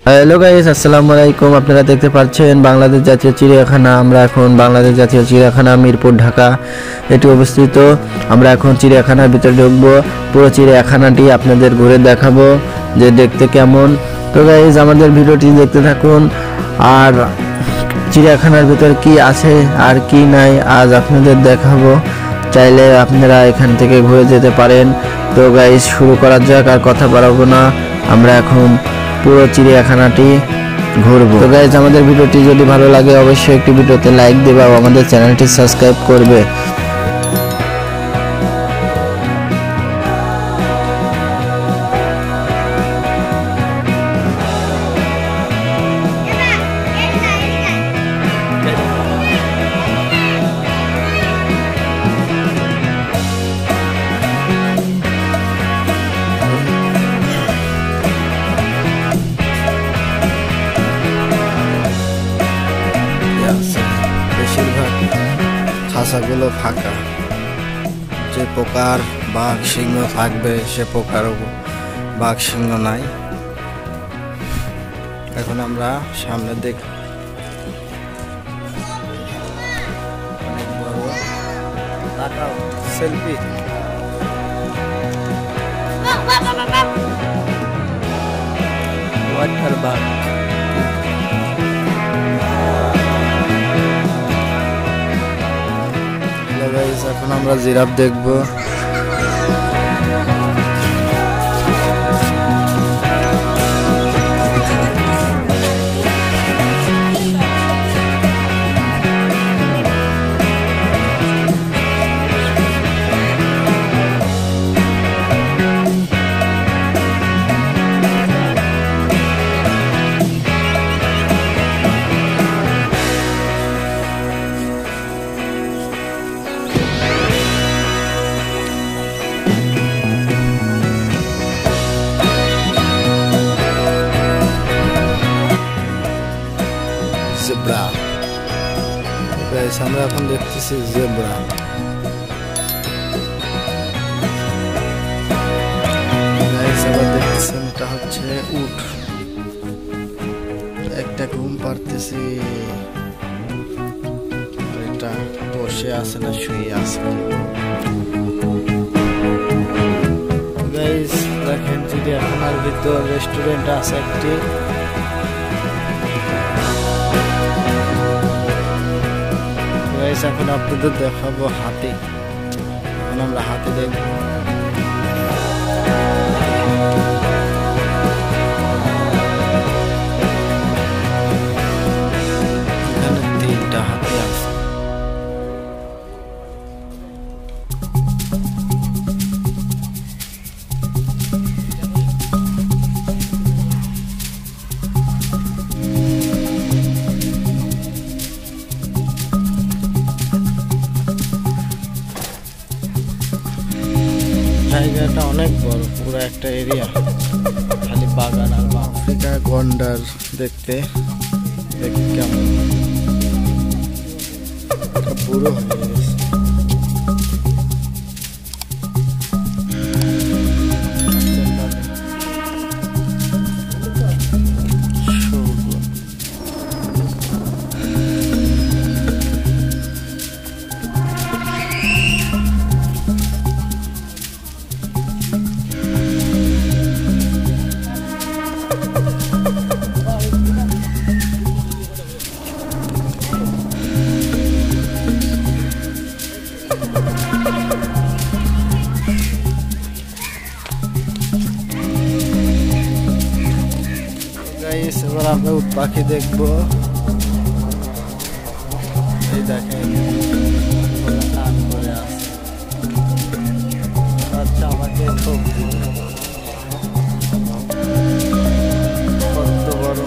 Hello guys, আসসালামু আলাইকুম। আপনারা দেখতে পাচ্ছেন বাংলাদেশ জাতীয় চিড়িয়াখানা। আমরা এখন বাংলাদেশ জাতীয় চিড়িয়াখানা মিরপুর ঢাকা এটি অবস্থিত। আমরা এখন চিড়িয়াখানার ভিতরে ঢুকবো। পুরো চিড়িয়াখানাটি আপনাদের ঘুরে দেখাবো যে দেখতে কেমন। তো গাইস, আমাদের ভিডিওটি দেখতে থাকুন। আর চিড়িয়াখানার ভিতর কি আছে আর কি নাই আজ আপনাদের দেখাবো। চাইলে আপনারা এখান থেকে ঘুরে যেতে পারেন। তো গাইস, শুরু করা যাক। আর কথা বাড়াবো না, আমরা এখন পুরো চিড়িয়াখানাটি ঘুরবো। তো গাইস, আমাদের ভিডিওটি যদি ভালো লাগে অবশ্যই একটি ভিডিওতে লাইক দেবে এবং আমাদের চ্যানেলটি সাবস্ক্রাইব করবে। বেশিরভাগ খাঁচাগুলো ফাঁকা। যে প্রকার বাঘ সিংহ থাকবে সে প্রকারও বাঘ সিংহ নাই। এখন আমরা সামনে দেখি অনেক বড় তাকাও সেলফি। ওয়াটার বাঘ। এখন আমরা জিরাফ দেখবো। জেব্রা। আমরা এখন দেখতেছি জেব্রা। দেখতেছেন এটা হচ্ছে উট। একটা ঘুম পারতেছি, এটা বসে আছে না শুয়ে আছে। গাইস দেখেন, চিড়িয়াখানার ভিতর রেস্টুরেন্ট আছে একটি। এখন আপনাদের দেখাবো হাতি। এখন আমরা হাতি দেখবো। এখানে 3টা হাতি আছে। জায়গাটা অনেক বড়, পুরো একটা এরিয়া, খালি বাগান আর আফ্রিকা গন্ডার দেখতে কেমন পুরো হয়ে গেছে। এবার আমরা উট পাখি দেখবো। এই দেখেন টান করে আছে। আচ্ছা, আমাকে খুব কত বড়।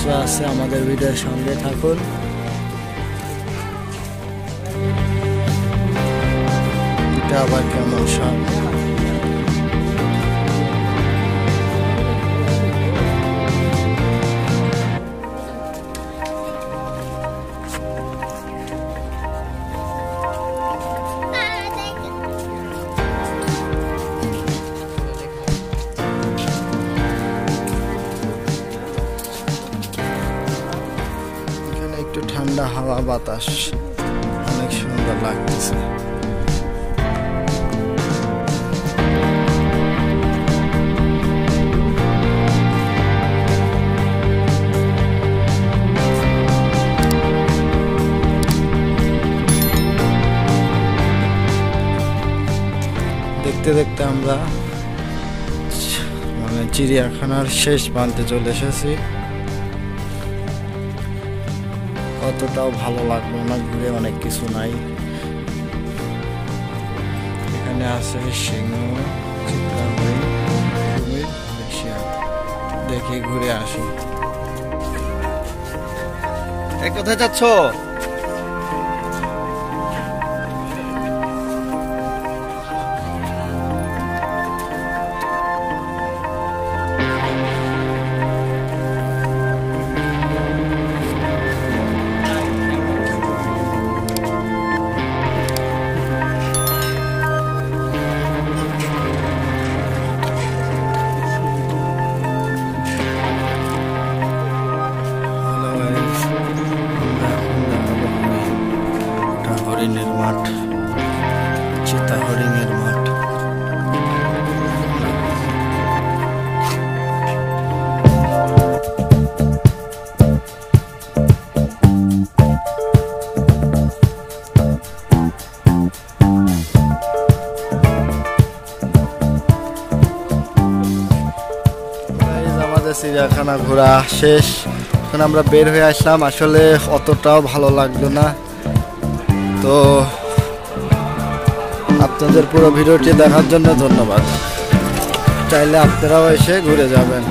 মাছরা আছে। আমাদের ভিডিওর সঙ্গে থাকুন। এটা আবার কেমন সাপ? একটু ঠান্ডা হাওয়া বাতাস, অনেক সুন্দর লাগতেছে। দেখতে দেখতে আমরা চিড়িয়াখানার শেষ প্রান্তে চলে এসেছি। অতটাও ভালো লাগলো না ঘুরে, অনেক কিছু নাই। এখানে আছে সিংহ, চিতা হরিণ, কুমির, শিয়াল। দেখি ঘুরে আসি। কোথায় যাচ্ছ? হরিণের মাঠ, চিতা হরিণের মাঠ। আমাদের চিড়িয়াখানা ঘোরা শেষ। এখন আমরা বের হয়ে আসলাম। আসলে অতটাও ভালো লাগলো না। তো আপনাদের পুরো ভিডিওটি দেখার জন্য ধন্যবাদ। চাইলে আপনারাও এসে ঘুরে যাবেন।